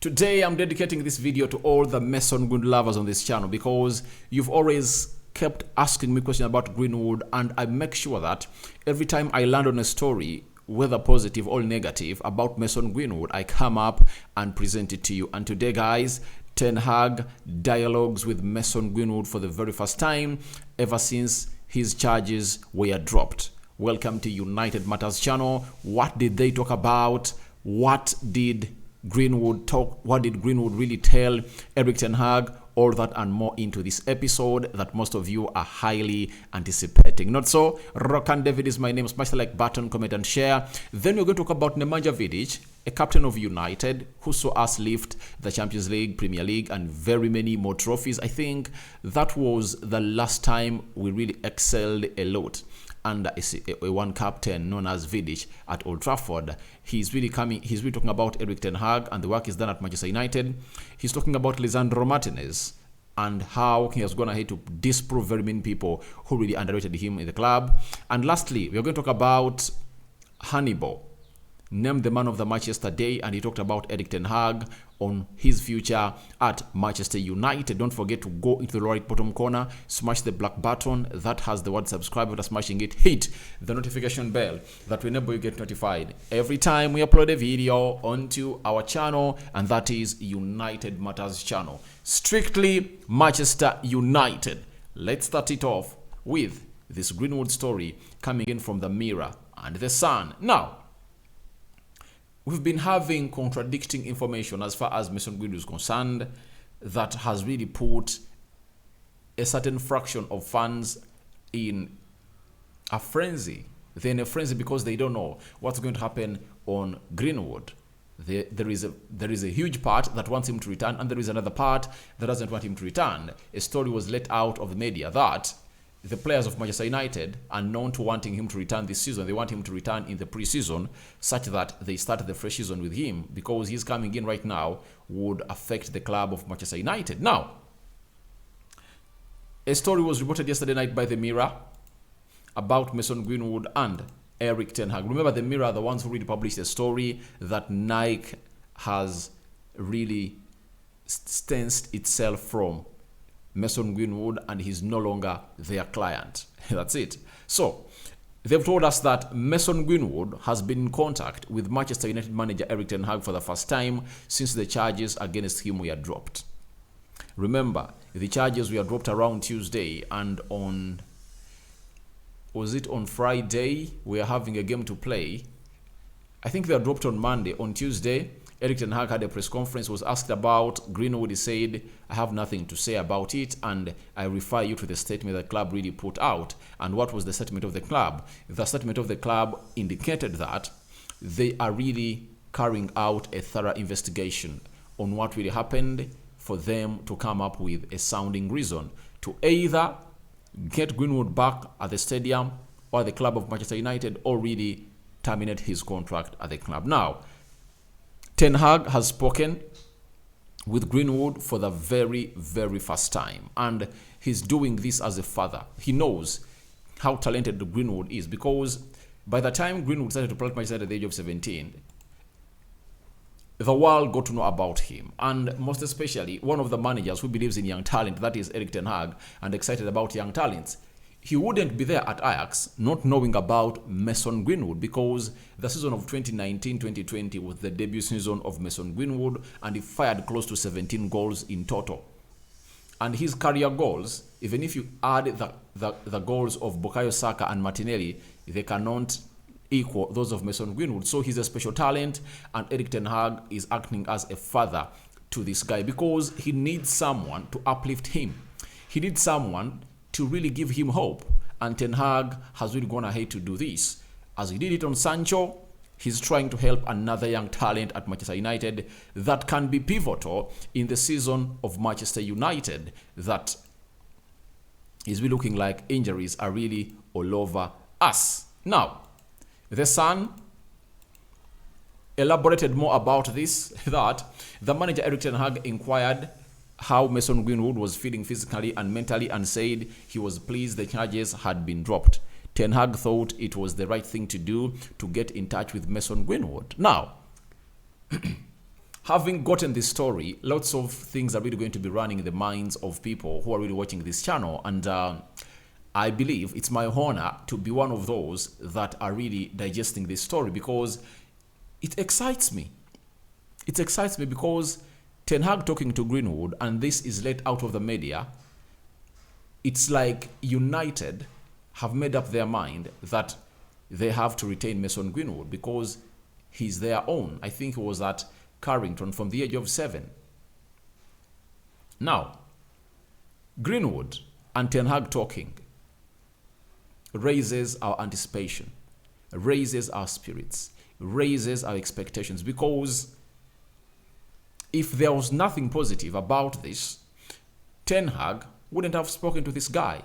Today, I'm dedicating this video to all the Manson Greenwood lovers on this channel because you've always kept asking me questions about Greenwood, and I make sure that every time I land on a story, whether positive or negative, about Manson Greenwood, I come up and present it to you. And today, guys, Ten Hag dialogues with Manson Greenwood for the very first time ever since his charges were dropped. Welcome to United Matters channel. What did they talk about? What did Greenwood talk? What did Greenwood really tell Erik Ten Hag? All that and more into this episode that most of you are highly anticipating. Not so? Rokan David is my name. Smash the like button, comment and share. Then we're going to talk about Nemanja Vidic, a captain of United who saw us lift the Champions League, Premier League and very many more trophies. I think that was the last time we really excelled a lot under a one captain known as Vidic at Old Trafford. He's really talking about Erik Ten Hag and the work he's done at Manchester United. He's talking about Lisandro Martinez and how he has gone ahead to disprove very many people who really underrated him in the club. And lastly, we're going to talk about Hannibal, named the man of the match yesterday, and he talked about Erik Ten Hag on his future at Manchester United. Don't forget to go into the right bottom corner, smash the black button that has the word subscribe. After smashing it, hit the notification bell that will enable you get notified every time we upload a video onto our channel, and that is United Matters channel. Strictly Manchester United. Let's start it off with this Greenwood story coming in from the Mirror and the Sun. Now, we've been having contradicting information as far as Manson Greenwood is concerned that has really put a certain fraction of fans in a frenzy. They're in a frenzy because they don't know what's going to happen on Greenwood. There is a huge part that wants him to return, and there is another part that doesn't want him to return. A story was let out of the media that the players of Manchester United are known to wanting him to return this season. They want him to return in the pre-season such that they start the fresh season with him, because he's coming in right now would affect the club of Manchester United. Now, a story was reported yesterday night by the Mirror about Manson Greenwood and Erik Ten Hag. Remember, the Mirror are the ones who really published a story that Nike has really distanced itself from Manson Greenwood and he's no longer their client. That's it. So they've told us that Manson Greenwood has been in contact with Manchester United manager Erik Ten Hag for the first time since the charges against him were dropped. Remember, the charges were dropped around Tuesday, and on Friday we are having a game to play. I think they were dropped on Monday. On Tuesday, Erik Ten Hag had a press conference, was asked about Greenwood. He said, I have nothing to say about it, and I refer you to the statement the club really put out. And what was the statement of the club? The statement of the club indicated that they are really carrying out a thorough investigation on what really happened for them to come up with a sounding reason to either get Greenwood back at the stadium or the club of Manchester United, or really terminate his contract at the club. Now, Ten Hag has spoken with Greenwood for the very, very first time, and he's doing this as a father. He knows how talented Greenwood is, because by the time Greenwood started to play Manchester at the age of 17, the world got to know about him, and most especially one of the managers who believes in young talent, that is Erik Ten Hag, and excited about young talents. He wouldn't be there at Ajax not knowing about Manson Greenwood, because the season of 2019-2020 was the debut season of Manson Greenwood, and he fired close to 17 goals in total. And his career goals, even if you add the goals of Bukayo Saka and Martinelli, they cannot equal those of Manson Greenwood. So he's a special talent, and Erik Ten Hag is acting as a father to this guy, because he needs someone to uplift him. He needs someone to really give him hope, and Ten Hag has really gone ahead to do this. As he did it on Sancho, he's trying to help another young talent at Manchester United that can be pivotal in the season of Manchester United that is really looking like injuries are really all over us. Now, the Sun elaborated more about this, that the manager Erik Ten Hag inquired how Manson Greenwood was feeling physically and mentally, and said he was pleased the charges had been dropped. Ten Hag thought it was the right thing to do to get in touch with Manson Greenwood. Now, Having gotten this story, lots of things are really going to be running in the minds of people who are really watching this channel. And I believe it's my honor to be one of those that are really digesting this story, because it excites me. It excites me because Ten Hag talking to Greenwood, and this is let out of the media. It's like United have made up their mind that they have to retain Mason Greenwood because he's their own. I think he was at Carrington from the age of 7. Now, Greenwood and Ten Hag talking raises our anticipation, raises our spirits, raises our expectations, because if there was nothing positive about this, Ten Hag wouldn't have spoken to this guy.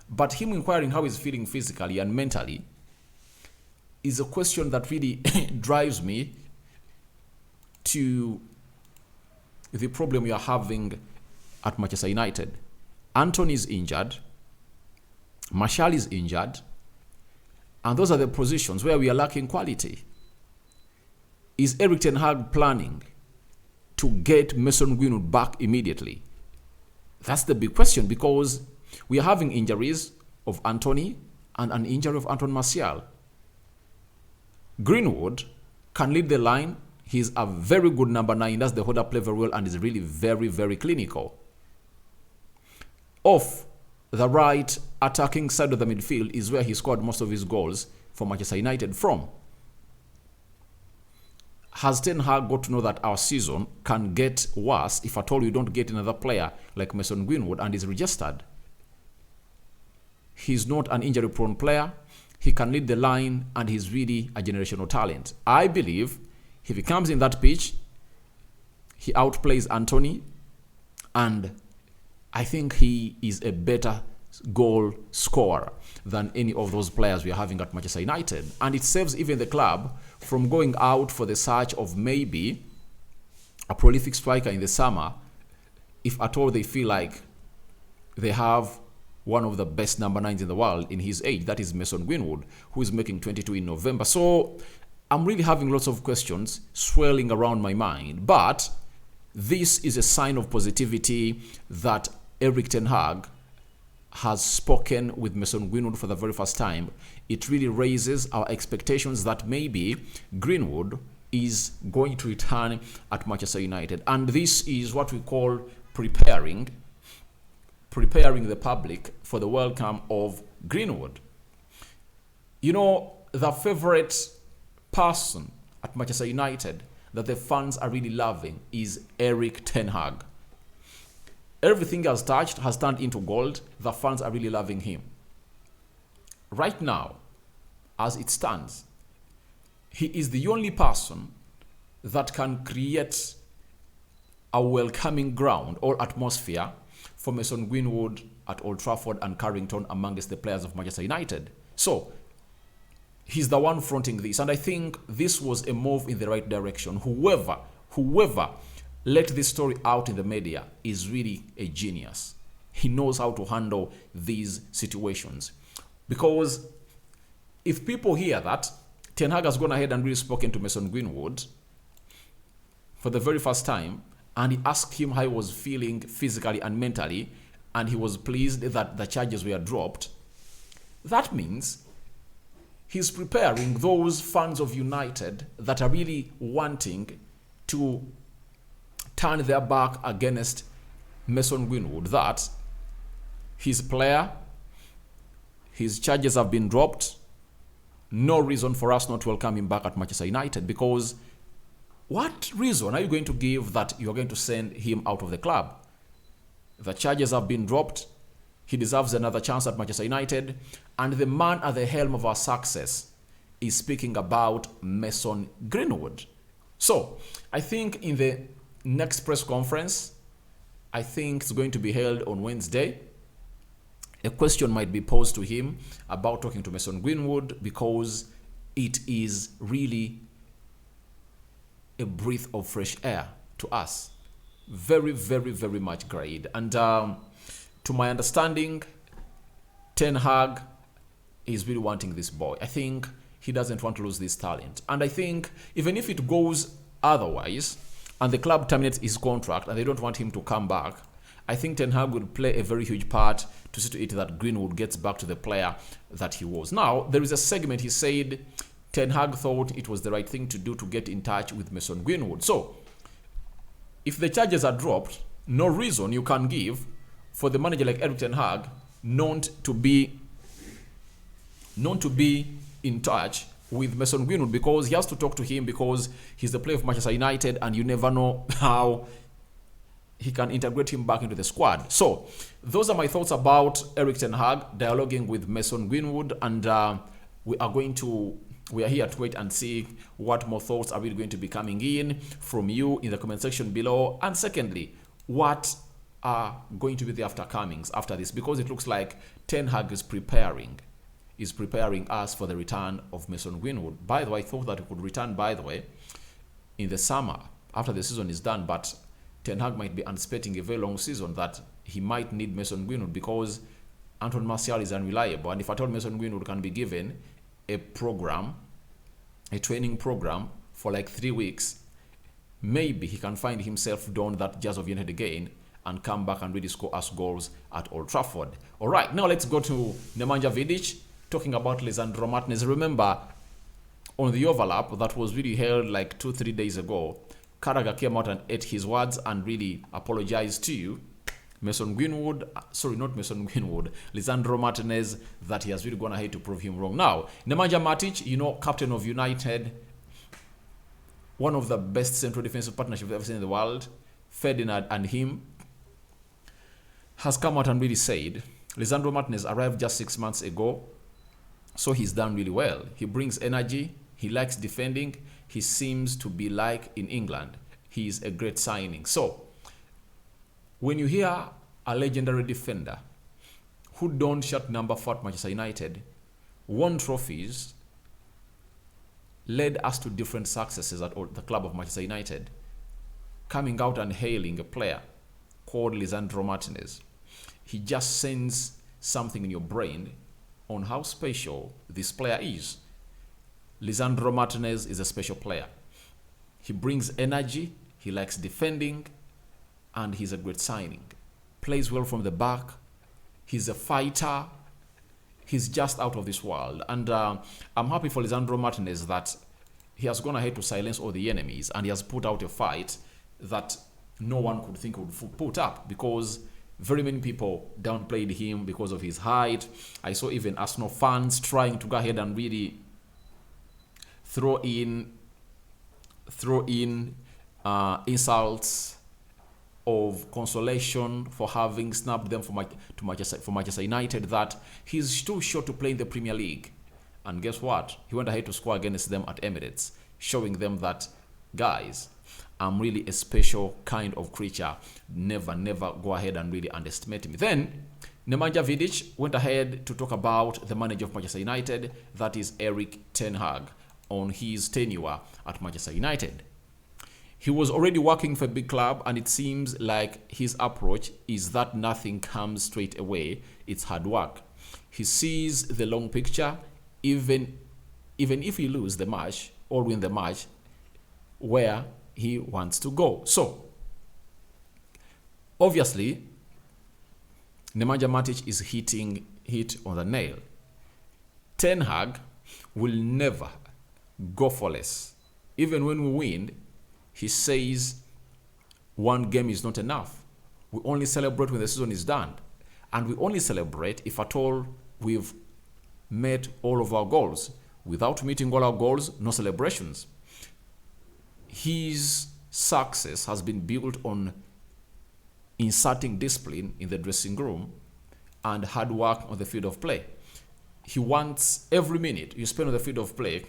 But him inquiring how he's feeling physically and mentally is a question that really drives me to the problem we are having at Manchester United. Anthony is injured, Martial is injured, and those are the positions where we are lacking quality. Is Erik Ten Hag planning to get Mason Greenwood back immediately? That's the big question, because we are having injuries of Anthony and an injury of Anthony Martial. Greenwood can lead the line. He's a very good number 9. That's the holder, play very well, and is really very, very clinical. Off the right attacking side of the midfield is where he scored most of his goals for Manchester United from. Has Ten Hag got to know that our season can get worse if at all we don't get another player like Mason Greenwood and is registered? He's not an injury-prone player. He can lead the line, and he's really a generational talent. I believe if he comes in that pitch, he outplays Anthony, and I think he is a better goal scorer than any of those players we are having at Manchester United. And it saves even the club from going out for the search of maybe a prolific striker in the summer, if at all they feel like they have one of the best number 9s in the world in his age. That is Mason Greenwood, who is making 22 in November. So I'm really having lots of questions swirling around my mind. But this is a sign of positivity that Erik Ten Hag has spoken with Mason Greenwood for the very first time. It really raises our expectations that maybe Greenwood is going to return at Manchester United. And this is what we call preparing the public for the welcome of Greenwood. You know, the favorite person at Manchester United that the fans are really loving is Erik Ten Hag. Everything he has touched has turned into gold. The fans are really loving him. Right now, as it stands, he is the only person that can create a welcoming ground or atmosphere for Mason Greenwood at Old Trafford and Carrington amongst the players of Manchester United. So, he's the one fronting this. And I think this was a move in the right direction. Whoever let this story out in the media is really a genius. He knows how to handle these situations. Because if people hear that Ten Hag has gone ahead and really spoken to Mason Greenwood for the very first time, and he asked him how he was feeling physically and mentally, and he was pleased that the charges were dropped, that means he's preparing those fans of United that are really wanting to turn their back against Mason Greenwood, that his player, his charges have been dropped. No reason for us not to welcome him back at Manchester United, because what reason are you going to give that you're going to send him out of the club? The charges have been dropped. He deserves another chance at Manchester United. And the man at the helm of our success is speaking about Mason Greenwood. So, I think in the next press conference, I think it's going to be held on Wednesday, a question might be posed to him about talking to Mason Greenwood, because it is really a breath of fresh air to us. Very, very, very much great. And to my understanding, Ten Hag is really wanting this boy. I think he doesn't want to lose this talent. And I think even if it goes otherwise, and the club terminates his contract and they don't want him to come back, I think Ten Hag will play a very huge part to see to it that Greenwood gets back to the player that he was. Now, there is a segment he said Ten Hag thought it was the right thing to do to get in touch with Mason Greenwood. So, if the charges are dropped, no reason you can give for the manager like Erik Ten Hag not to be in touch with Mason Greenwood, because he has to talk to him, because he's the player of Manchester United and you never know how he can integrate him back into the squad. So those are my thoughts about Erik Ten Hag dialoguing with Mason Greenwood, and we are here to wait and see what more thoughts are really going to be coming in from you in the comment section below. And secondly, what are going to be the aftercomings after this, because it looks like Ten Hag is preparing us for the return of Mason Greenwood. By the way, I thought that he could return, by the way, in the summer after the season is done, but Ten Hag might be anticipating a very long season that he might need Mason Greenwood, because Anton Martial is unreliable. And if at all Mason Greenwood can be given a training program for like 3 weeks, maybe he can find himself don that Jazz of United again and come back and really score us goals at Old Trafford. All right, now let's go to Nemanja Vidic, talking about Lisandro Martinez. Remember, on the overlap that was really held like 2-3 days ago, Carragher came out and ate his words and really apologized to you, Lisandro Martinez, that he has really gone ahead to prove him wrong. Now, Nemanja Matic, captain of United, one of the best central defensive partnerships we've ever seen in the world, Ferdinand and him, has come out and really said, Lisandro Martinez arrived just 6 months ago, so he's done really well. He brings energy, he likes defending, he seems to be like in England. He is a great signing. So, when you hear a legendary defender who don't shut number 4 at Manchester United, won trophies, led us to different successes at the club of Manchester United, coming out and hailing a player called Lisandro Martinez, he just sends something in your brain on how special this player is. Lisandro Martinez is a special player. He brings energy, he likes defending, and he's a great signing. Plays well from the back, he's a fighter, he's just out of this world. And I'm happy for Lisandro Martinez that he has gone ahead to silence all the enemies, and he has put out a fight that no one could think would put up, because very many people downplayed him because of his height. I saw even Arsenal fans trying to go ahead and really throw in insults of consolation for having snapped them for Manchester United, that he's too short to play in the Premier League. And guess what? He went ahead to score against them at Emirates, showing them that, guys, I'm really a special kind of creature. Never go ahead and really underestimate me. Then, Nemanja Vidic went ahead to talk about the manager of Manchester United, that is Erik Ten Hag, on his tenure at Manchester United. He was already working for a big club, and it seems like his approach is that nothing comes straight away. It's hard work. He sees the long picture, even if he lose the match or win the match, where he wants to go. So, obviously, Nemanja Matic is hit on the nail. Ten Hag will never go for less. Even when we win, he says one game is not enough. We only celebrate when the season is done. And we only celebrate if at all we've met all of our goals. Without meeting all our goals, no celebrations. His success has been built on inserting discipline in the dressing room and hard work on the field of play. He wants every minute you spend on the field of play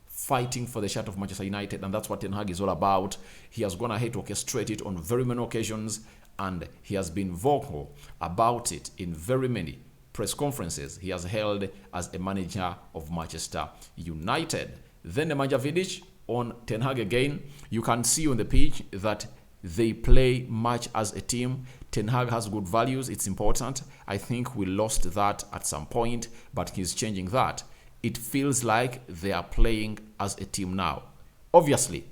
fighting for the shirt of Manchester United, and that's what Ten Hag is all about. He has gone ahead to orchestrate it on very many occasions, and he has been vocal about it in very many press conferences he has held as a manager of Manchester United. Then Nemanja Vidic on Ten Hag again. You can see on the pitch that they play much as a team. Ten Hag has good values. It's important. I think we lost that at some point, but he's changing that. It feels like they are playing as a team now. Obviously,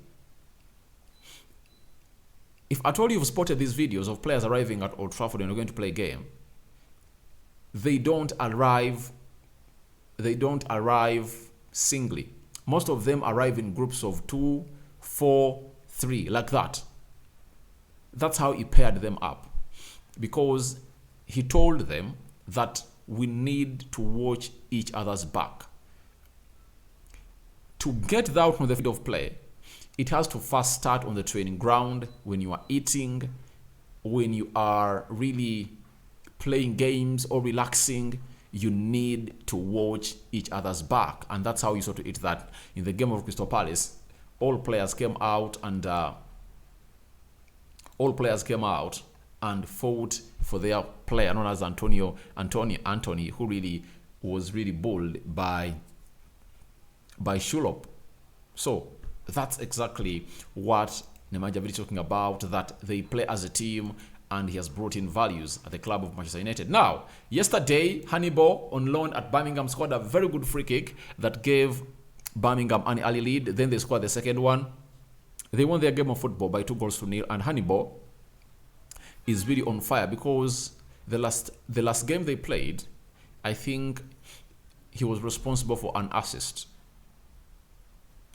If at all you've spotted these videos of players arriving at Old Trafford and you're going to play a game, they don't arrive singly. Most of them arrive in groups of 2, 4, 3, like that. That's how he paired them up, because he told them that we need to watch each other's back. To get that out from the field of play, it has to first start on the training ground, when you are eating, when you are really playing games or relaxing. You need to watch each other's back, and that's how you saw to it that in the game of Crystal Palace, all players came out and fought for their player known as Anthony, who really was really bullied by Schulop. So that's exactly what Nemanja Vidic is talking about, that they play as a team, and he has brought in values at the club of Manchester United. Now, yesterday, Hannibal on loan at Birmingham scored a very good free kick that gave Birmingham an early lead. Then they scored the second one. They won their game of football by 2-0, and Hannibal is really on fire, because the last game they played, I think he was responsible for an assist.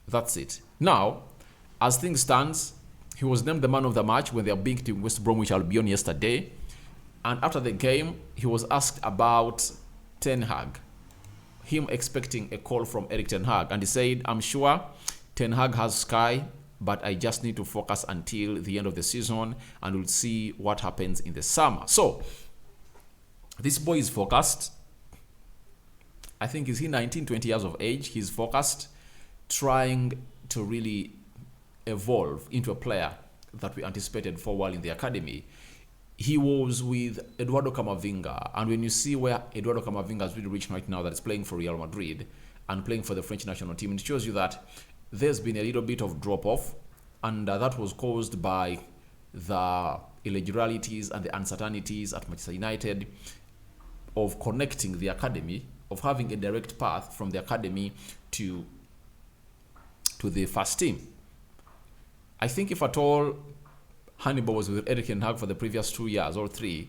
That's it. Now, as things stand, he was named the man of the match when they are beating West Bromwich Albion yesterday. And after the game, he was asked about Ten Hag, him expecting a call from Eric Ten Hag. And he said, I'm sure Ten Hag has Sky, but I just need to focus until the end of the season, and we'll see what happens in the summer. So, this boy is focused. I think he's 19, 20 years of age. He's focused, trying to really evolve into a player that we anticipated for a while in the academy. He was with Eduardo Camavinga, and when you see where Eduardo Camavinga has really reached right now, that is playing for Real Madrid and playing for the French national team, it shows you that there's been a little bit of drop-off, and that was caused by the irregularities and the uncertainties at Manchester United of connecting the academy, of having a direct path from the academy to the first team. I think if at all Hannibal was with Eric Ten Hag for the previous 2 years or 3,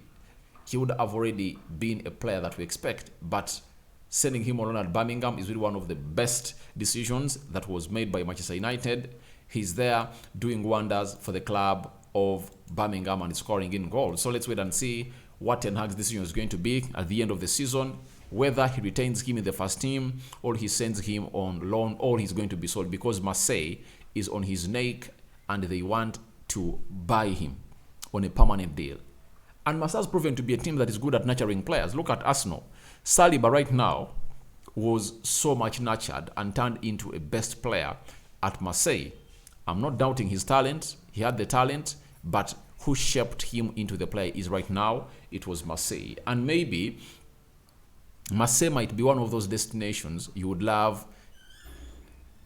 he would have already been a player that we expect. But sending him on at Birmingham is really one of the best decisions that was made by Manchester United. He's there doing wonders for the club of Birmingham and scoring in goals. So let's wait and see what Ten Hag's decision is going to be at the end of the season, whether he retains him in the first team or he sends him on loan, or he's going to be sold, because Marseille is on his neck and they want to buy him on a permanent deal. And Marseille has proven to be a team that is good at nurturing players. Look at Arsenal. Saliba right now was so much nurtured and turned into a best player at Marseille. I'm not doubting his talent. He had the talent, but who shaped him into the player is right now, it was Marseille. And maybe Marseille might be one of those destinations you would love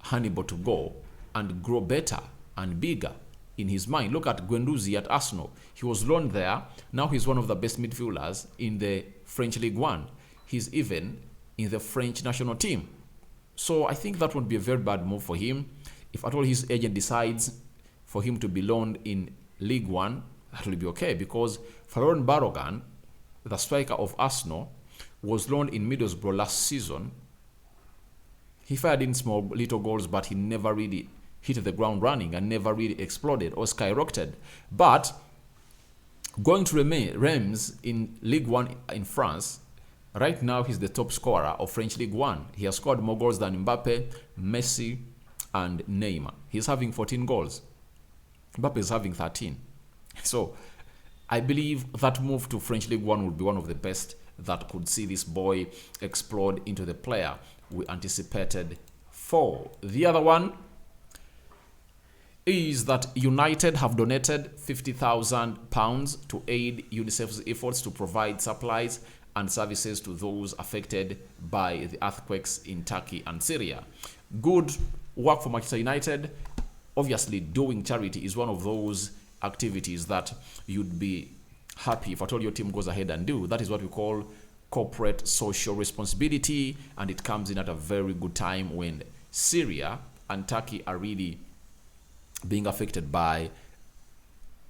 Hannibal to go and grow better and bigger in his mind. Look at Guendouzi at Arsenal. He was loaned there. Now he's one of the best midfielders in the French League One. He's even in the French national team. So I think that won't be a very bad move for him. If at all his agent decides for him to be loaned in League One, that will be okay, because Florent Barrogan, the striker of Arsenal, was loaned in Middlesbrough last season. He fired in small little goals, but he never really hit the ground running and never really exploded or skyrocketed. But going to Reims in Ligue 1 in France, right now he's the top scorer of French Ligue 1. He has scored more goals than Mbappe, Messi, and Neymar. He's having 14 goals. Mbappe is having 13. So I believe that move to French Ligue 1 would be one of the best that could see this boy explode into the player we anticipated for. The other one is that United have donated £50,000 to aid UNICEF's efforts to provide supplies and services to those affected by the earthquakes in Turkey and Syria. Good work for Manchester United. Obviously, doing charity is one of those activities that you'd be happy if at all your team goes ahead and do. That is what we call corporate social responsibility, and it comes in at a very good time when Syria and Turkey are really being affected by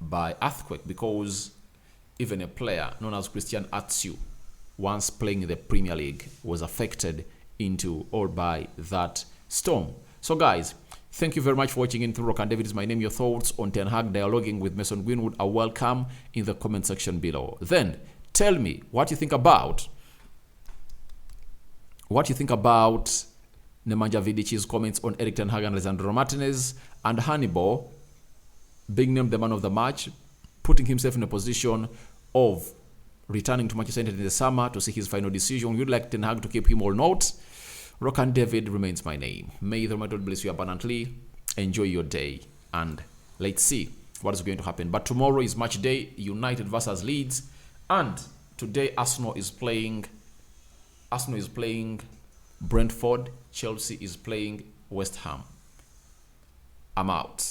by earthquake, because even a player known as Christian Atsu, once playing in the Premier League, was affected into or by that storm. So guys, thank you very much for watching in through Rock and David is my name. Your thoughts on Ten Hag dialoguing with Manson Greenwood are welcome in the comment section below. Then tell me what you think about Nemanja Vidic's comments on Erik Ten Hag and Lisandro Martinez, and Hannibal being named the man of the match, putting himself in a position of returning to Manchester United in the summer to see his final decision. Would you like Ten Hag to keep him or not? Rock and David remains my name. May the Almighty bless you abundantly. Enjoy your day, and let's see what is going to happen. But tomorrow is match day, United versus Leeds, and today Arsenal is playing Brentford, Chelsea is playing West Ham. I'm out.